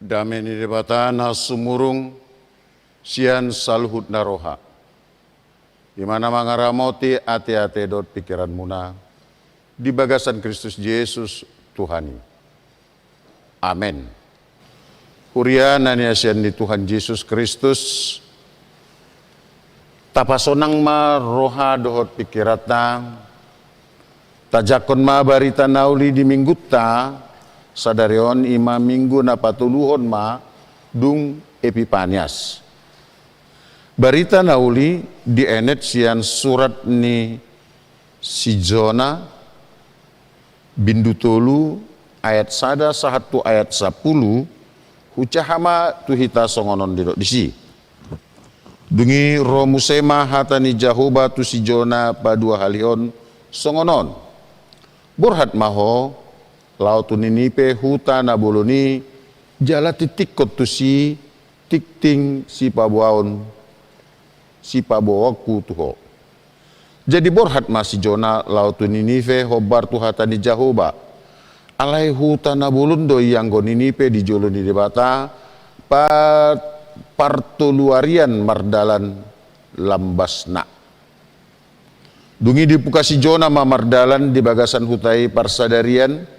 Dameni debata na sumurung sian salhut naroha. Di mana mangaramoti ate-ate dot pikiran muna di bagasan Kristus Yesus Tuhani. Amin. Huriana ni asian di Tuhan Yesus Kristus. Tapasonang ma roha dohot pikirata. Tajakon ma barita nauli di minggutta. Sadarion ima minggu na patuluhon ma dung Epipanias. Barita nauli di enet sian surat ni si Jona bindu tolu ayat sada sahatu ayat 10 hucahama tuhita songonon didok disi. Dungi romusema hatani Jahoba tu si Jona padua halion songonon. Burhat maho Lautu Ninipe huta na boloni jala titikot tu si tikting si pabuaon si pabuaku tuho. Jadi borhat masih Jona lautu Ninive hobar tu hatani Jahoba. Alai huta na bolundo yang go Ninipe di joloni debata partuluarian mardalan lambasna. Dungi dipukasi Jona ma mardalan di bagasan hutai parsadarian.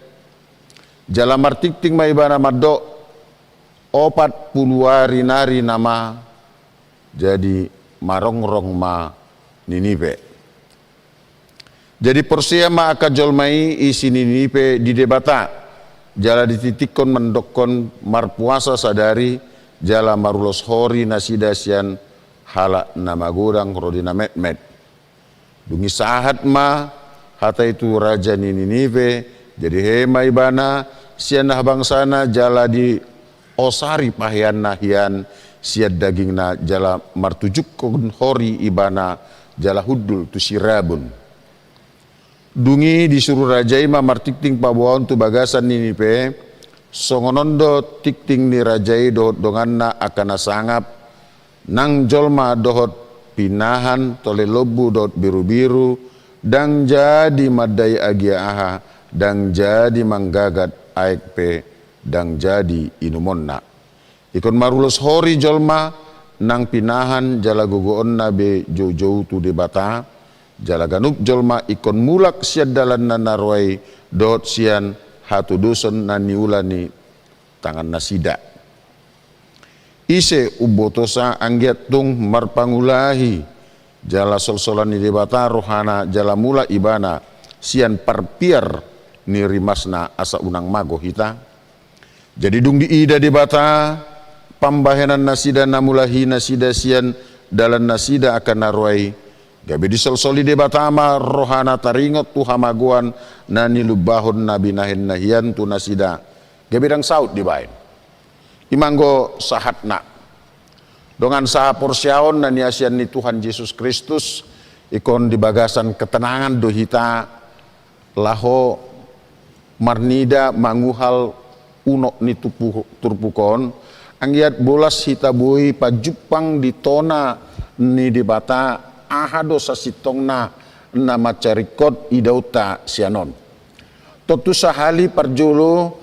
Jala martikting maibana maddo 40 hari nari nama jadi marongrong ma Ninive. Jadi porsia ma akajolmai isi Ninive di debata. Jala dititikon mendokon marpuasa sadari jala marulos hori nasidasian halak nama godang rodina met. Dungi sahat ma hata itu raja Ninive. Jadi hema ibana sianah bangsana jala di osari pahian nahian siad dagingna jala martujuk kon hori ibana jala hudul tu sirabun. Dungi disuruh raja ima martikting pabuaon tu bagasan Ninive songonondo tikting ni rajai dohot donganna akana sangap nang jolma dohot pinahan tole lobu dohot biru-biru dang jadi madai agia aha dang jadi manggagat aekpe dang jadi inumonna. Ikon marulos hori jolma nang pinahan jala gogoon na be jauh-jauh tu debata jala ganup jolma ikon mulak siad dalan na narwai dot sian hatu duson na niulani tangan nasida. Ise ubotosa anggiat tung marpangulahi jala sol-solan ni debata rohana jala mula ibana sian parpiar ni rimasna asa unang mago hita. Jadi dung di ida debata pambahenan nasida namulahi nasida sian dalan nasida akan narwai gabe disol-soli debata ama rohana taringot tu hamaguan na nilubahon nabi nahin nahian tu nasida gabe dang saut dibain imanggo sahatna dongan saha porsyaon na niasian ni Tuhan Yesus Kristus ikon di bagasan ketenangan dohita laho marnida manguhal unok ni turpukon anggiat bolas hitabui pajupang di tona ni debata ahado sasitongna nama carikot idauta sianon totu sahali parjolo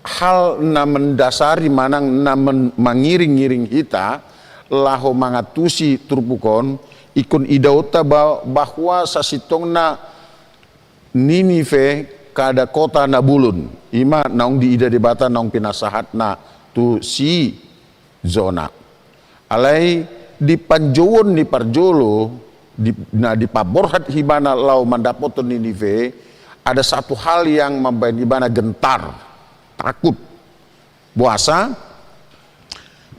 hal na mendasari manang na mangiring-ngiring hita laho mangatusi turpukon ikon idauta bahwa sasitongna Ninive kada kota nabulun ima naung di ida debata naung pinasahat na tu si zona alai di panjowon ni parjolo di paborhat hibana lau mandapoton Ninive ada satu hal yang membuat hibana gentar takut puasa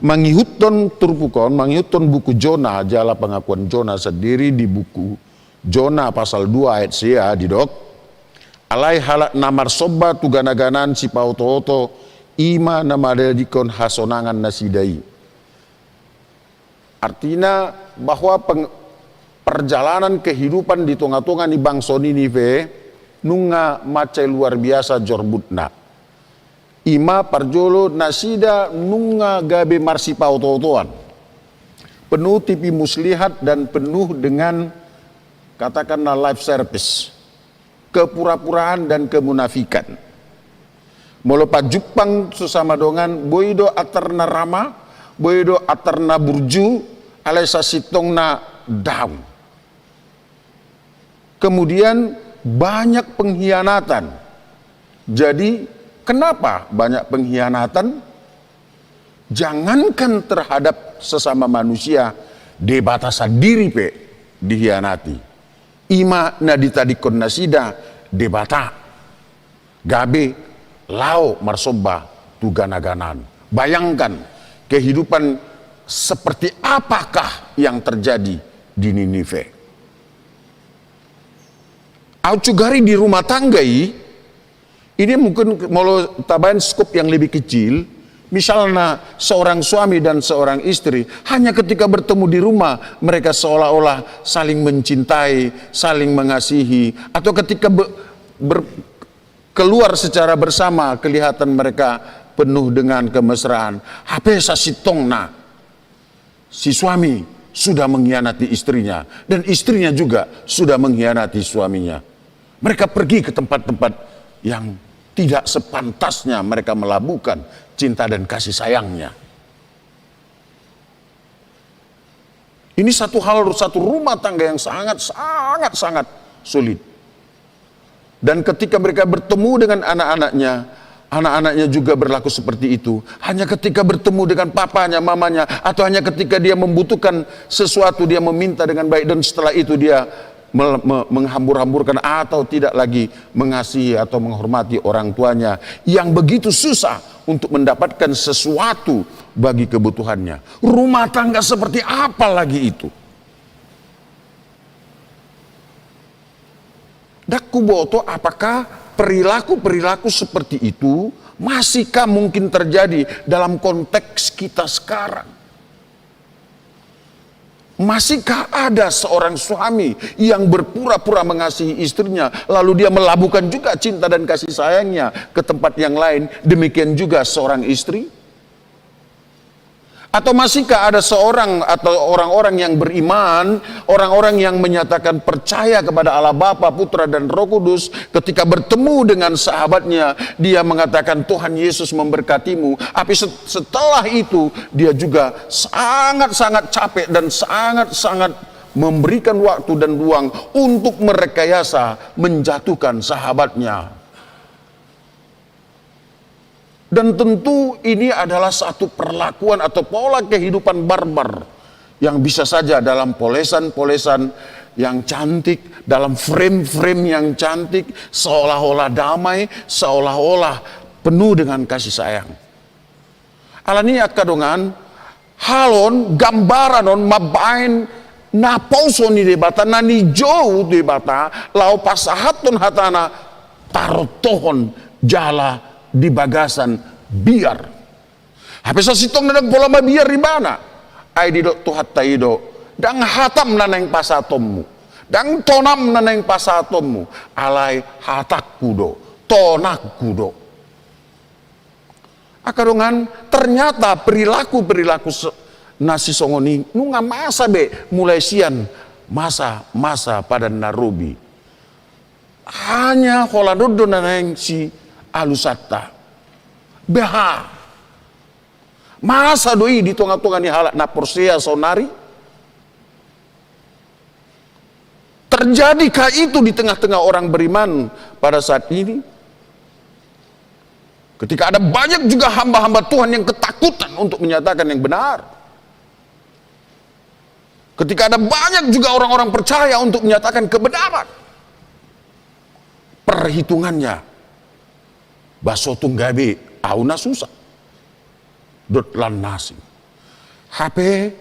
mangihutton turpukon mangihutton buku Jona jala pengakuan Jona sendiri di buku Jona pasal 2 ayat sia didok alai halak namar soba tu gana-ganan si pauto-oto ima nama dikon hasonangan nasidai. Artinya bahwa perjalanan kehidupan di tonga-tonga ni bangsa Ninive nunga macai luar biasa jorbutna. Ima parjolo nasida nunga gabe marsi pauto-otoan. Penuh tipi muslihat dan penuh dengan katakanlah life service. Kepura-puraan dan kemunafikan. Molo pajupang susama dongan boido atarna rama, boido atarna burju, alai sasitong na daun. Kemudian banyak pengkhianatan. Jadi kenapa banyak pengkhianatan? Jangankan terhadap sesama manusia, debatasa diri pe dihianati. Ima naditadikon nasida debata. Gabe lao marsoba tugana-ganan. Bayangkan kehidupan seperti apakah yang terjadi di Ninive. Aucugari di rumah tangga ini mungkin mau tabain skop yang lebih kecil. Misalnya seorang suami dan seorang istri hanya ketika bertemu di rumah mereka seolah-olah saling mencintai, saling mengasihi, atau ketika keluar secara bersama kelihatan mereka penuh dengan kemesraan. Hape sasitongna, si suami sudah mengkhianati istrinya dan istrinya juga sudah mengkhianati suaminya. Mereka pergi ke tempat-tempat yang tidak sepantasnya mereka melabuhkan cinta dan kasih sayangnya. Ini satu rumah tangga yang sangat sulit. Dan ketika mereka bertemu dengan anak-anaknya juga berlaku seperti itu. Hanya ketika bertemu dengan papanya, mamanya, atau hanya ketika dia membutuhkan sesuatu, dia meminta dengan baik, dan setelah itu dia menghambur-hamburkan atau tidak lagi mengasihi atau menghormati orang tuanya yang begitu susah untuk mendapatkan sesuatu bagi kebutuhannya. Rumah tangga seperti apa lagi itu? Dakuboto, apakah perilaku-perilaku seperti itu masihkah mungkin terjadi dalam konteks kita sekarang? Masihkah ada seorang suami yang berpura-pura mengasihi istrinya, lalu dia melabuhkan juga cinta dan kasih sayangnya ke tempat yang lain? Demikian juga seorang istri. Atau masihkah ada seorang atau orang-orang yang beriman, orang-orang yang menyatakan percaya kepada Allah Bapa, Putra, dan Roh Kudus, ketika bertemu dengan sahabatnya, dia mengatakan Tuhan Yesus memberkatimu. Tapi setelah itu dia juga sangat-sangat capek dan sangat-sangat memberikan waktu dan ruang untuk merekayasa menjatuhkan sahabatnya. Dan tentu ini adalah satu perlakuan atau pola kehidupan barbar yang bisa saja dalam polesan-polesan yang cantik, dalam frame-frame yang cantik, seolah-olah damai, seolah-olah penuh dengan kasih sayang. Alani kadongan halon gambaran on mabain na pauso ni debata na ni jauh debata lau pasahaton hatana tarotohon jala di bagasan biar. Habis sitong nadang pola biar di mana? Ai di dok tuhat taido. Dang hatam naneng pasatommu. Dang tonam naneng pasatommu. Alai hatak kudo, tonak kudo. Akadongan ternyata perilaku nasi songoni nunga masa be mulai sian masa pada narubi. Hanya holadodo naneng si alusata beha masa doi di tonga-tonga ni halak na porsea sonari. Terjadikah itu di tengah-tengah orang beriman pada saat ini? Ketika ada banyak juga hamba-hamba Tuhan yang ketakutan untuk menyatakan yang benar. Ketika ada banyak juga orang-orang percaya untuk menyatakan kebenaran. Perhitungannya baso tunggabe auna susah dot lan nasi hape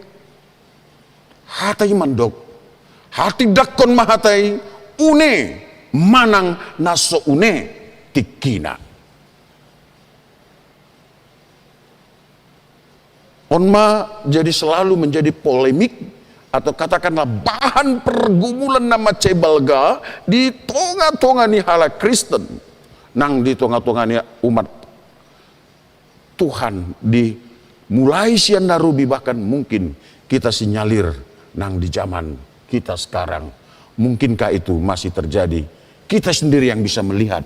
hatai mandok hati dakon mahatai une manang naso une tikina onma jadi selalu menjadi polemik atau katakanlah bahan pergumulan nama cebalga di tonga-tonga ni hala Kristen nang di tonga-tonganya umat Tuhan di mulai sian narubi, bahkan mungkin kita sinyalir nang di zaman kita sekarang. Mungkinkah itu masih terjadi? Kita sendiri yang bisa melihat,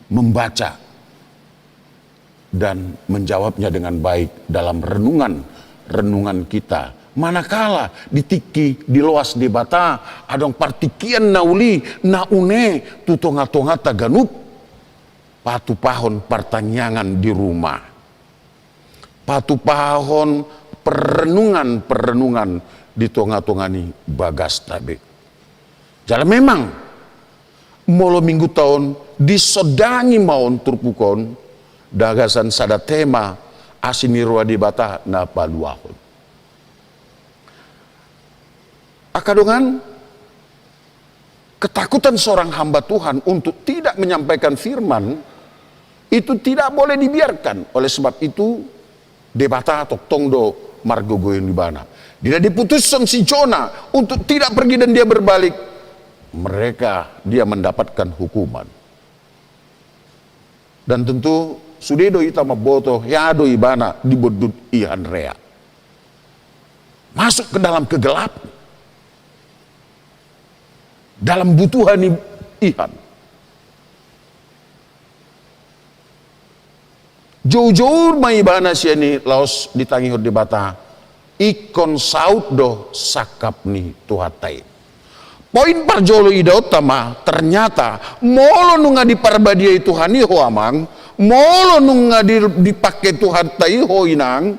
membaca dan menjawabnya dengan baik dalam renungan kita. Manakala ditiki di loas debata adong partikian nauli naune tutonga-tonga taganup patu pahon pertanyaan di rumah, patu pahon perenungan di tonga-tongani bagas tabe. Jadi memang molo minggu tahun disodangi maun turpukon dagasan sada tema asinirwa debata na paluahon. Akadongan ketakutan seorang hamba Tuhan untuk tidak menyampaikan firman itu tidak boleh dibiarkan. Oleh sebab itu debata atau tongdo margogo yang dibana. Dia diputuskan si Jona untuk tidak pergi dan dia berbalik. Dia mendapatkan hukuman. Dan tentu sudedo itama boto yado ibana dibodut ihan rea. Masuk ke dalam kegelapan. Dalam butuhan ihan. Jauh-jauh maibana siani laos ditangi hod debata ikon saut do sakap ni tuhatai. Poin parjolo ida utama ternyata molo nunga diparbadia Tuhan iho amang, molo nunga dipakai Tuhan tai ho inang,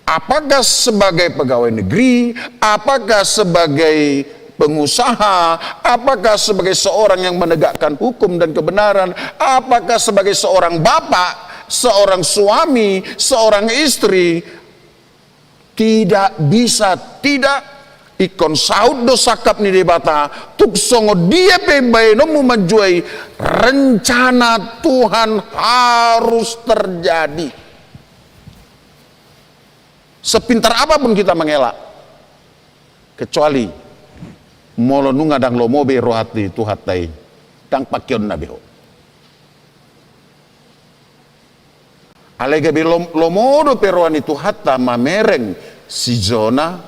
apakah sebagai pegawai negeri, apakah sebagai pengusaha, apakah sebagai seorang yang menegakkan hukum dan kebenaran, apakah sebagai seorang bapak, seorang suami, seorang istri, tidak bisa tidak ikon saud do sakap ni debata tuk songo dia pembae no memanjuai rencana Tuhan harus terjadi. Sepintar apapun kita mengelak, kecuali molo nunga dang lomobe rohati tuhatai dang pakion nabiho. Alega bi lomodo peroani tuhata mamereng si Jona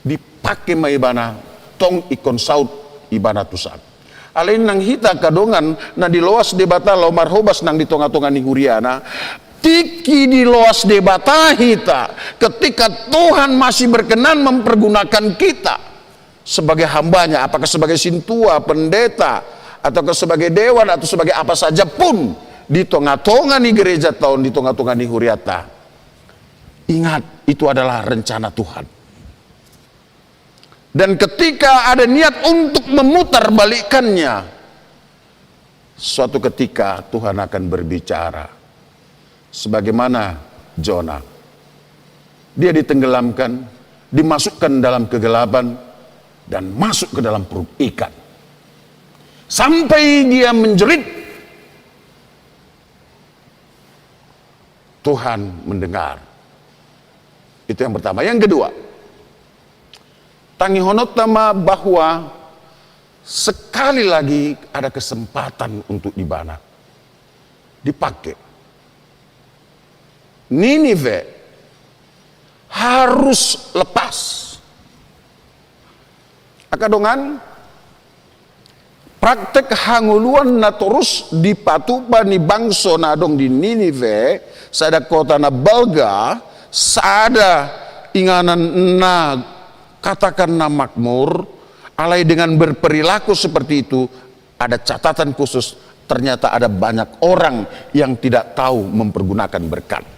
dipakai maibana tong ikon saut ibana tusan. Alain nang hita kadongan na di loas debata lomar hobas nang di tonga-tonga ni huriana tiki di loas debata hita ketika Tuhan masih berkenan mempergunakan kita sebagai hambanya, apakah sebagai sintua, pendeta, atau sebagai dewan, atau sebagai apa saja pun di tengah-tengah nih gereja tahun, di tengah-tengah nih huriata. Ingat, itu adalah rencana Tuhan. Dan ketika ada niat untuk memutar balikannya, suatu ketika Tuhan akan berbicara. Sebagaimana Jona, dia ditenggelamkan, dimasukkan dalam kegelapan, dan masuk ke dalam perut ikan sampai dia menjerit. Tuhan mendengar. Itu yang pertama. Yang kedua, tangi honotama bahwa sekali lagi ada kesempatan untuk dibana, dipakai. Ninive harus lepas. Akadongan praktek hanguluan na terus dipatupa ni bangso na dong di Ninive, sada kota na balga, sada inganan na katakan na makmur, alai dengan berperilaku seperti itu, ada catatan khusus, ternyata ada banyak orang yang tidak tahu mempergunakan berkat.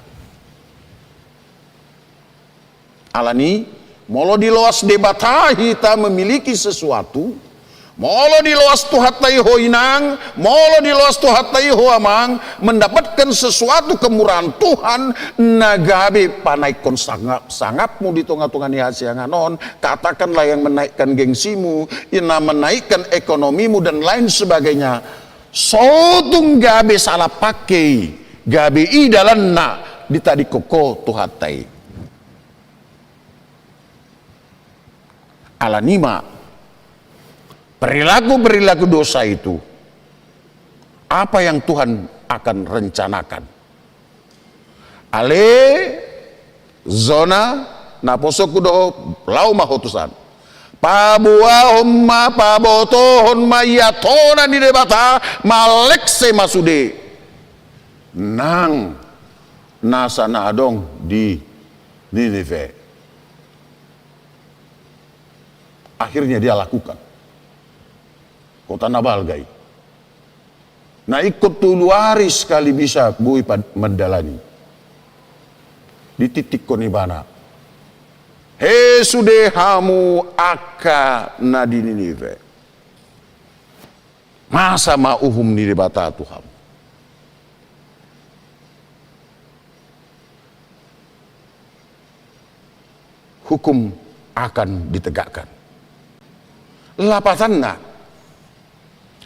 Alani molo di loas debata kita memiliki sesuatu, molo di loas tuhatai ho inang, molo di loas tuhatai ho amang, mendapatkan sesuatu kemurahan Tuhan, nagabe panaikon sangapmu di tengah-tengah ni hasianganon, katakanlah yang menaikkan gengsimu, yang menaikkan ekonomimu dan lain sebagainya. Sotung gabe salah pakai, gabe idalanna di tadi koko tuhatai. Alanima perilaku dosa itu, apa yang Tuhan akan rencanakan? Ale zona naposoku do lau mahotusan pabuahon ma pabotohon mayatona di debata malekse masude nang nasa na adong di Ninive. Akhirnya dia lakukan. Kota Nabalgai. Nah ikut tuluari sekali bisa bui mendalani. Di titik konibana. He sude hamu aka na di Ninive. Masa ma'uhum ni debata Tuhan. Hukum akan ditegakkan. Lapatanna.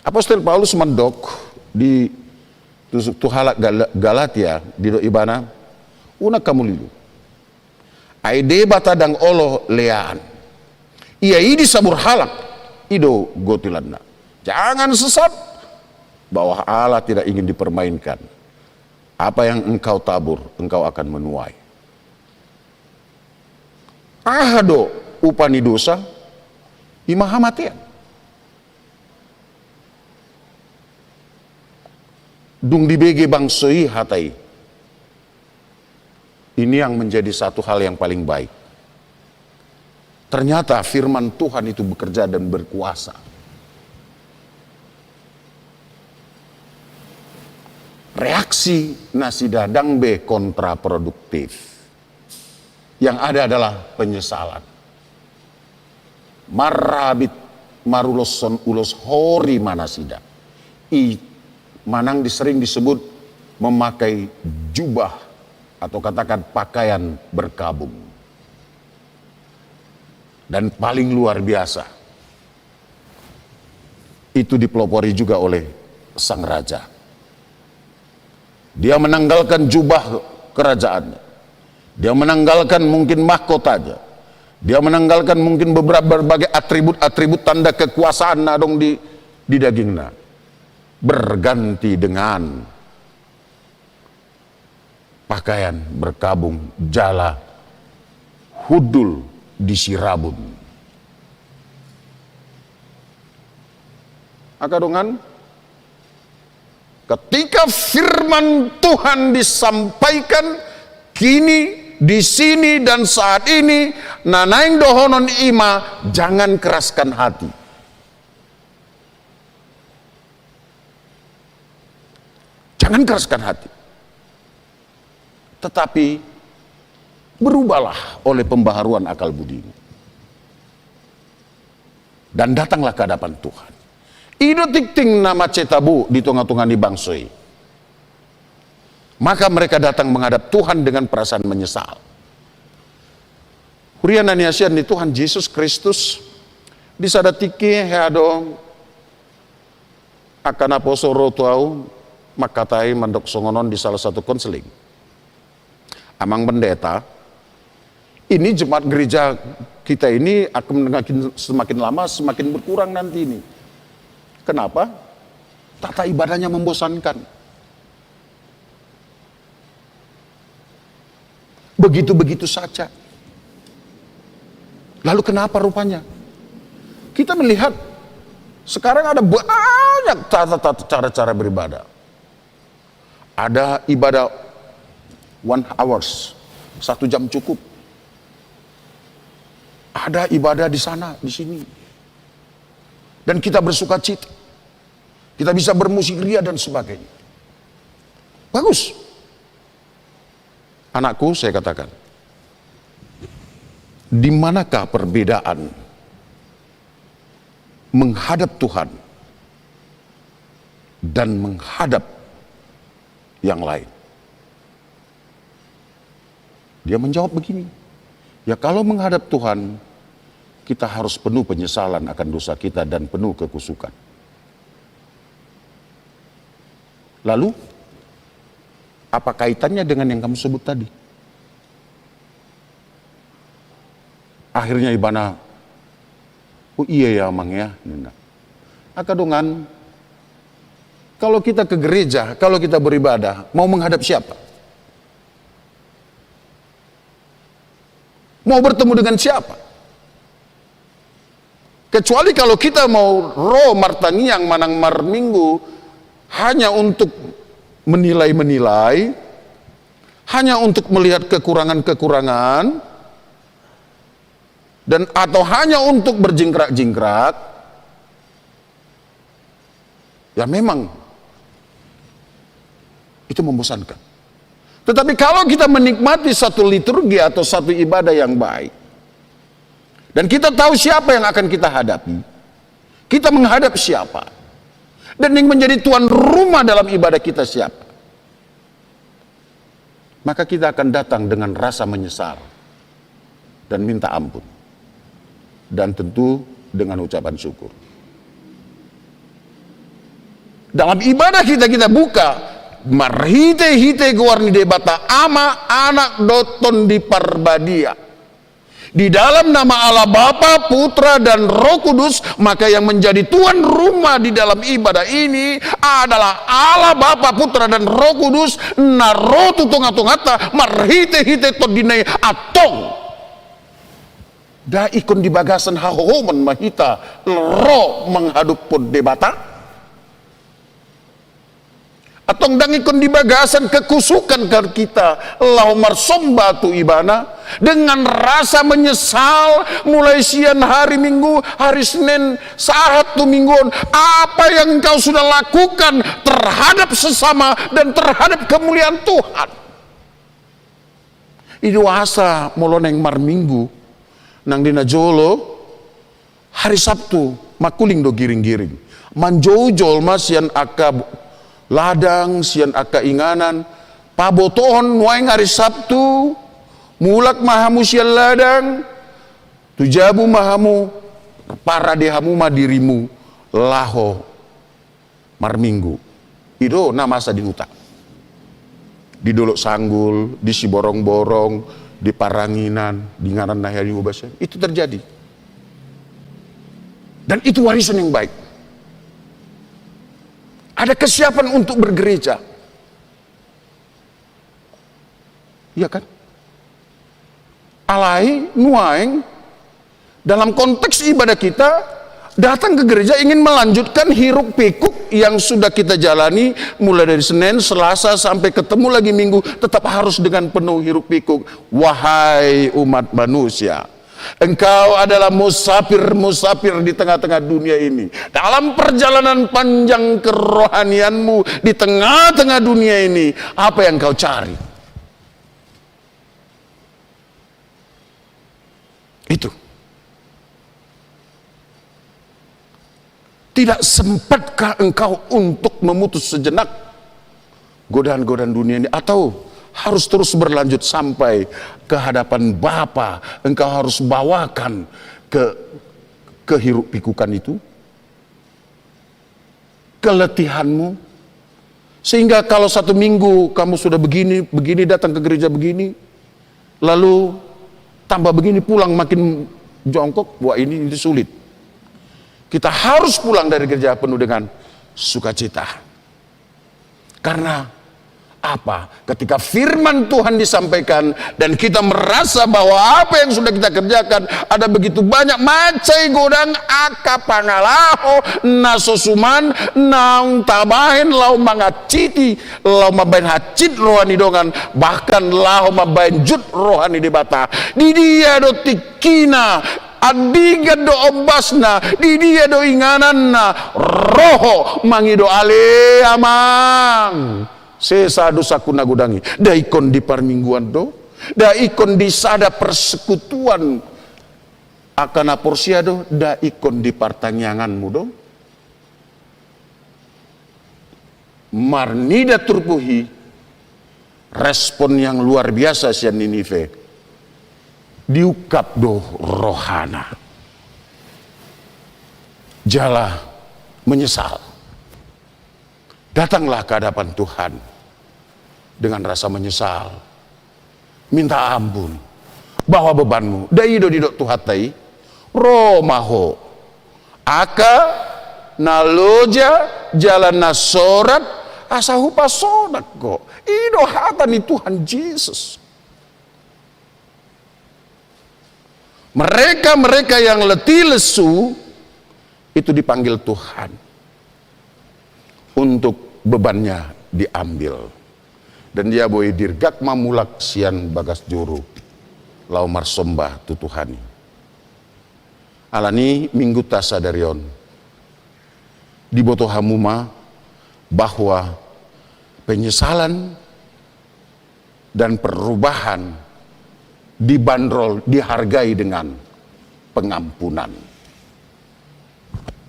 Apostol Paulus mendok di Tuhalak Galatia di do ibana una kamulilu. Aide batadang olo leaan. Ia idi sabur halak ido gotilanna. Jangan sesat bahwa Allah tidak ingin dipermainkan. Apa yang engkau tabur, engkau akan menuai. Ahado upani dosa imahamatian. Dung dibege bangsoi hatai. Ini yang menjadi satu hal yang paling baik. Ternyata firman Tuhan itu bekerja dan berkuasa. Reaksi nasi dadang be kontraproduktif. Yang ada adalah penyesalan. Marabit maruloson ulos hori manasida. Manang sering disebut memakai jubah atau katakan pakaian berkabung. Dan paling luar biasa, itu dipelopori juga oleh sang raja. Dia menanggalkan jubah kerajaannya. Dia menanggalkan mungkin mahkotanya. Dia menanggalkan mungkin berbagai atribut-atribut tanda kekuasaan nadong di dagingnya. Berganti dengan pakaian berkabung jala hudul disirabun. Akadongan ketika firman Tuhan disampaikan kini di sini dan saat ini nanaing dohonon ima, jangan keraskan hati. Jangan keraskan hati. Tetapi berubahlah oleh pembaharuan akal budimu. Dan datanglah ke hadapan Tuhan. Ido tikting nama cetabu di tengah-tengah di bangsoi. Maka mereka datang menghadap Tuhan dengan perasaan menyesal. Huriana niasian di Tuhan Yesus Kristus disadatiki heado akan aposoro tuau makatai mandok songonon di salah satu konseling. Amang pendeta, ini jemaat gereja kita ini akan semakin lama semakin berkurang nanti ini. Kenapa? Tata ibadahnya membosankan. Begitu-begitu saja. Lalu kenapa rupanya? Kita melihat sekarang ada banyak cara-cara beribadah. Ada ibadah 1 hours, 1 jam cukup. Ada ibadah di sana, di sini. Dan kita bersuka cita. Kita bisa bermusik ria dan sebagainya. Bagus. Anakku, saya katakan, di manakah perbedaan menghadap Tuhan dan menghadap yang lain? Dia menjawab begini, ya kalau menghadap Tuhan, kita harus penuh penyesalan akan dosa kita dan penuh kekusukan. Lalu, apa kaitannya dengan yang kamu sebut tadi? Akhirnya ibana, oh iya ya mang ya. Akadongan, kalau kita ke gereja, kalau kita beribadah, mau menghadap siapa? Mau bertemu dengan siapa? Kecuali kalau kita mau roh martangiang manang mar minggu hanya untuk menilai-menilai, hanya untuk melihat kekurangan-kekurangan dan atau hanya untuk berjingkrak-jingkrak, ya memang itu membosankan. Tetapi kalau kita menikmati satu liturgi atau satu ibadah yang baik, dan kita tahu siapa yang akan kita hadapi, kita menghadap siapa, dan yang menjadi tuan rumah dalam ibadah kita siapa, maka kita akan datang dengan rasa menyesal dan minta ampun, dan tentu dengan ucapan syukur. Dalam ibadah kita buka marhite-hite guarni debata ama anak doton di parbadia. Di dalam nama Allah Bapa, Putra dan Roh Kudus, maka yang menjadi tuan rumah di dalam ibadah ini adalah Allah Bapa, Putra dan Roh Kudus. Naro tutung-atungata marhite-hite todinai atong. Da ikon di bagasan hahoman mahita roh menghadap pod debata. Atong dangikon di bagasan kekusukan kita laumar somba tu ibana dengan rasa menyesal mulai siang hari Minggu, hari Senin, saat tu mingguan, apa yang engkau sudah lakukan terhadap sesama dan terhadap kemuliaan Tuhan. Itu asa moloneng mar Minggu nang dina jolo hari Sabtu makuling do giring-giring manjojol masian aka ladang sian aka inganan pabotohon waeng hari Sabtu mulak mahamu sian ladang tujabu mahamu para dehamu madirimu laho mar Minggu itu nama masa dinuta di Dolok Sanggul, di Siborong-borong, di Paranginan, di ngaran Nahari Ubasya, itu terjadi. Dan itu warisan yang baik. Ada kesiapan untuk bergereja. Iya kan? Alai, nuaeng, dalam konteks ibadah kita, datang ke gereja ingin melanjutkan hiruk pikuk yang sudah kita jalani mulai dari Senin, Selasa sampai ketemu lagi Minggu, tetap harus dengan penuh hiruk pikuk. Wahai umat manusia, engkau adalah musafir di tengah-tengah dunia ini. Dalam perjalanan panjang kerohanianmu di tengah-tengah dunia ini, apa yang kau cari? Itu. Tidak sempatkah engkau untuk memutus sejenak godaan-godaan dunia ini, atau harus terus berlanjut sampai ke hadapan Bapa? Engkau harus bawakan ke hiruk pikukan itu, keletihanmu, sehingga kalau satu minggu kamu sudah begini datang ke gereja begini, lalu tambah begini pulang makin jongkok, wah ini sulit. Kita harus pulang dari gereja penuh dengan sukacita. Karena apa? Ketika firman Tuhan disampaikan dan kita merasa bahwa apa yang sudah kita kerjakan ada begitu banyak macai godang aka pangalaho nasosuman naung tabahin lau mangaciti lau mabain hacit rohani dongan, bahkan lau mabain jut rohani debata di dia do tikina adiga do ombasna di dia do ingananna roho mangido ale amang sesa dosa kuna gudangi daikon di parmingguan do daikon di sada persekutuan akan aporsia do daikon di partanyanganmu do marnida turpuhi respon yang luar biasa sian Ninive diukap do rohana jala menyesal, datanglah ke hadapan Tuhan dengan rasa menyesal, minta ampun bahwa bebanmu daido didok tuhatai romaho aka naloja jalan nasorat asahu pasonak kok ido hatani Tuhan Yesus. Mereka yang letih lesu itu dipanggil Tuhan untuk bebannya diambil. Dan dia boleh dirgak mamulak sian bagas juru. Lau marsombah tu Tuhani. Alani minggu tasa darion. Di boto hamuma bahwa penyesalan dan perubahan dibanderol, dihargai dengan pengampunan.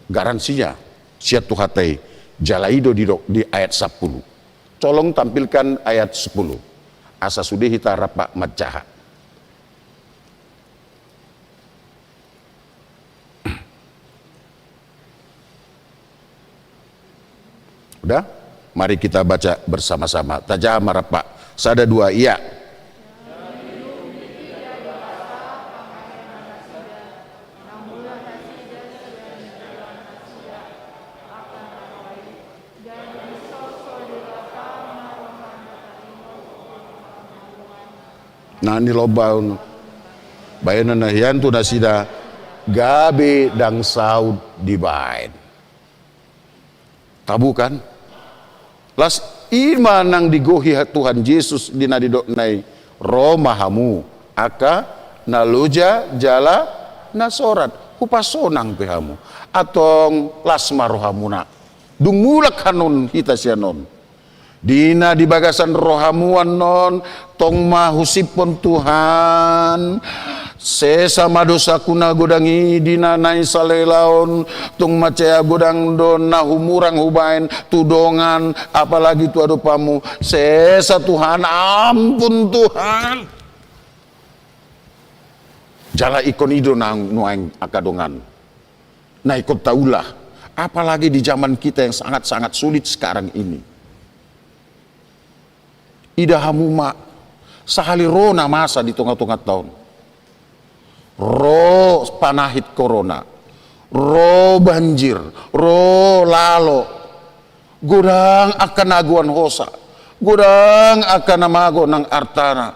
Garansinya siat tuhatai jalaido di ayat 10. Colong tampilkan ayat 10. Asa sudih hita rapak majaha. Udah? Mari kita baca bersama-sama. Tajah marapak. Sada dua iya. Nah ni lobaun bayanan nahian tu nasida gabe dang saud dibain tabu kan las iman nang digohi Tuhan Yesus dinadidok nai Roma hamu aka naluja jala nasorat hupasonang pehamu atong lasma rohamuna dungulak hanun hita sianon dina di bagasan rohamuan non tong mahusipon Tuhan sesama dosa kuna godangi dina nai salelaon tong macaya godang don na humurang hubain tudongan apalagi tu adupamu sesa Tuhan ampun Tuhan jala ikon ido nang nuaing akadongan na ikut taulah apalagi di zaman kita yang sangat-sangat sulit sekarang ini. Ida hamuma sahali rona masa di tengah-tengah tahun. Ro panahit corona, ro banjir, ro lalo. Godang akan aguan hosa, godang akan namago nang artana.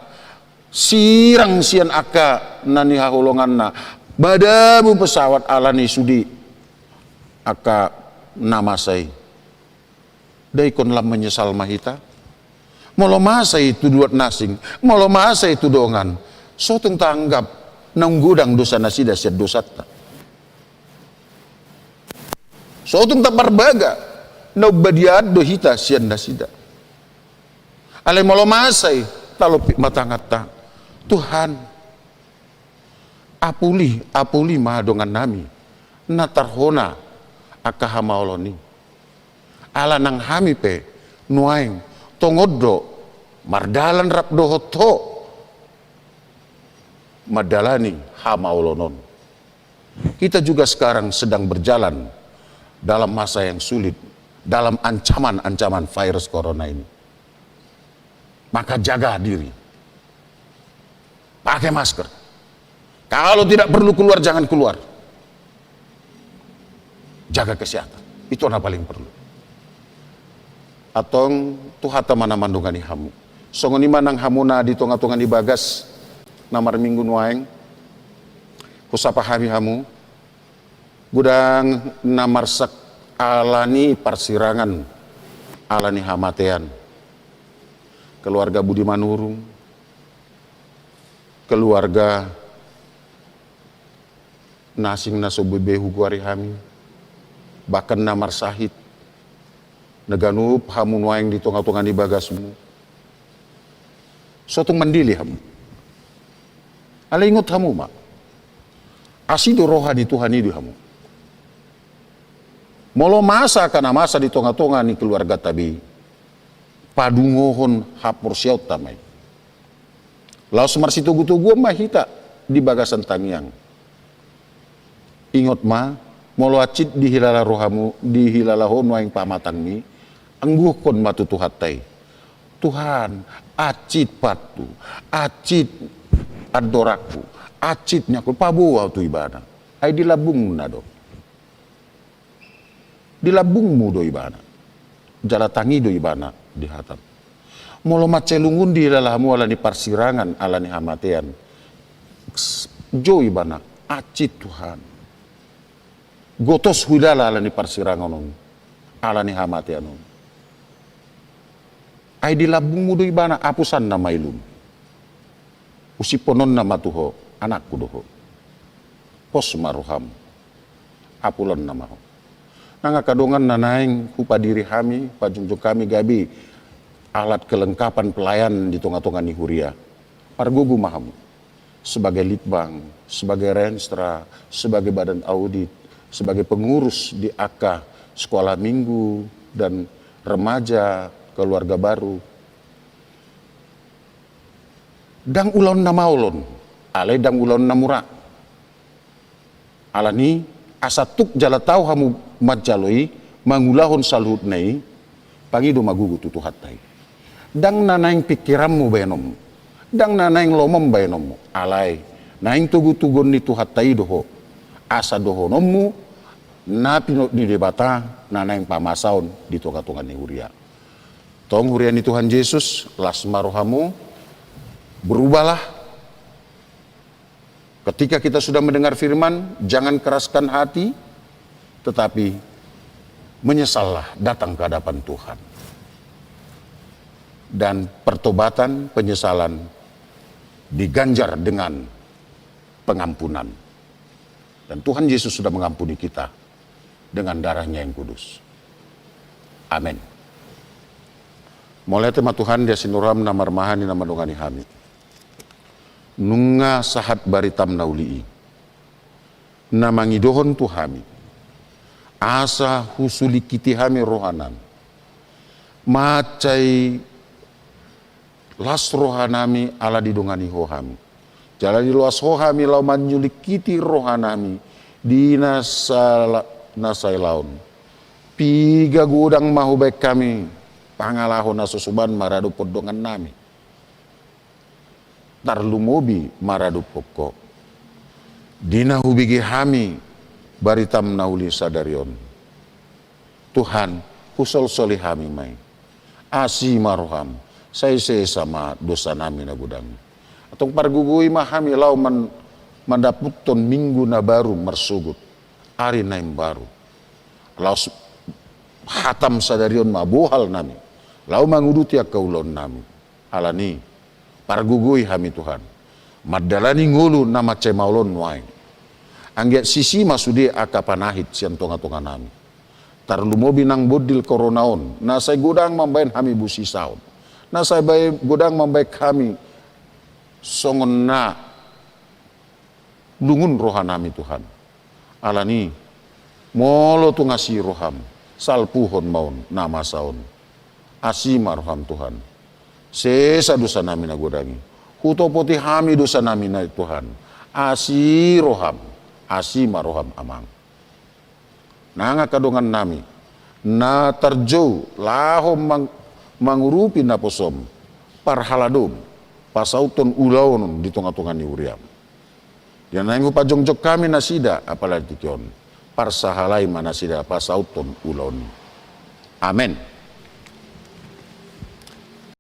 Sirang sian aka nani hahulongan na. Badamu pesawat alani sudi aka namasai. Daikon lam menyesal mahita. Molo masa itu duat nasing, molo masa itu dongan. So tanggap nang gudang dosa nasida siat dosata. So tak barbaga na badiad do hita sian nasida. Ale molo masay talopik matangata. Tuhan apuli mahadongan nami natarhona akahamaoloni. Ala nang hami pe nuaing tongodo mardalan rapdohoto madalani hamaulonon. Kita juga sekarang sedang berjalan dalam masa yang sulit, dalam ancaman-ancaman virus corona ini. Maka jaga diri, pakai masker. Kalau tidak perlu keluar jangan keluar. Jaga kesehatan, itu yang paling perlu. Atong tuhata mana mandungani hamu songoni manang hamuna di tonga-tonga di bagas namar minggu nuaeng husapa hami hamu gudang namar sak alani parsirangan alani hamatean keluarga Budi Manurung keluarga nasing nasobebehu guari hami bahkan namar sahid neganup hamu nuaing di tonga-tonga di bagasmu. Suatu mandili hamu. Ala ingot hamu mak. Asido rohani Tuhan itu hamu. Molo masa kana masa di tonga-tonga ni keluarga tabi. Padungohon hapur siaut tamai. Lau semar situgu-tugu mahita di bagasan tangiang. Ingot ma, molo acit di hilala rohamu, di hilala hono yang pamatang ni. Angguh kon matu tuhatai. Tuhan, acit patu, acit adoraku, acit nyakul pabuah tu ibadah. Ai dilabung nado. Dilabungmu do ibadah. Jala tangi do ibadah di hatap. Molo macelungun di lalamu ala ni parsirangan ala ni hamatean. Jo ibadah, acit Tuhan. Gotos hulala ala ni parsirangan ala ni hamatean. Ai di labung mudu ibana apusan nama ilum. Usiponon nama tuho anakku doho. Pos maruham. Apulon nama ho. Nanga kadongan nanaing hupa diri kami, pajunjuk kami gabi alat kelengkapan pelayan di tonga-tonga nihuria. Pargugu mahamu. Sebagai litbang, sebagai renstra, sebagai badan audit, sebagai pengurus di AK, sekolah minggu, dan remaja, keluarga baru. Dang ulon nama ulon, alai dang ulon namura. Alani asatuk jala tau hamu majaloi, mangulahon salhut nei, pangido magugu tutu hatai. Dang nanaing pikiranmu benom, dang nanaing lomom benom, alai naing tugu-tugon ni tuhatai doho, asa doho nomu, napi di debata nanaing pamasaon di tonga-tonga ni huria. Tong huria ni Tuhan Yesus, lasmarohamu, berubahlah. Ketika kita sudah mendengar firman, jangan keraskan hati, tetapi menyesallah datang ke hadapan Tuhan. Dan pertobatan, penyesalan diganjar dengan pengampunan. Dan Tuhan Yesus sudah mengampuni kita dengan darahnya yang kudus. Amin. Mulai tema Tuhan dia sinuram namar mahani nama dongani hami. Nunga sahat baritam naulii. Namangidohon tuhami. Asa husuli kiti hami rohanan. Macai las rohanami ala didongani hohami. Jalani luas hohami lau manjulik kiti rohanami. Dina nasai laun. Piga gudang mahu baik kami. Pangalahon nasusuban maradu podongan nami. Tarlumobi maradu pokok. Dina hubigi hami baritam nauli sadarion. Tuhan pusol soli hami mai. Asi maroham. Saya sama dosa nami na gudang. Atong pargugui mahami lau mandaputon minggu na baru mersugut. Ari naim baru. Lau hatam sadarion mabuhal nami. Lau manguduti akaulon nami. Alani pargugui hami Tuhan. Madalani ngulu nama cemaulon wain. Anggiat sisi masudi akapanahit siang tonga-tonga nami. Tarlumobi nang bodil koronaon. Nasai gudang mambain hami busi saun. Nasai bay gudang mambaik kami. Songon na lungun rohanami Tuhan. Alani molo tu ngasih roham. Salpuhon maun nama saun. Asima roham Tuhan. Sesa dosa nami na gudangi. Hutopoti hami dosa nami na Tuhan. Asi roham. Asima roham amang. Nanga kadongan nami. Na tarjou lahom mangurupi na posom. Parhaladom. Pasauton ulaon di tonga-tonga ni uriam. Yan na yung pajongjok kami nasida apalagi tikyon. Parsahalay manasida pasauton ulaon. Amen.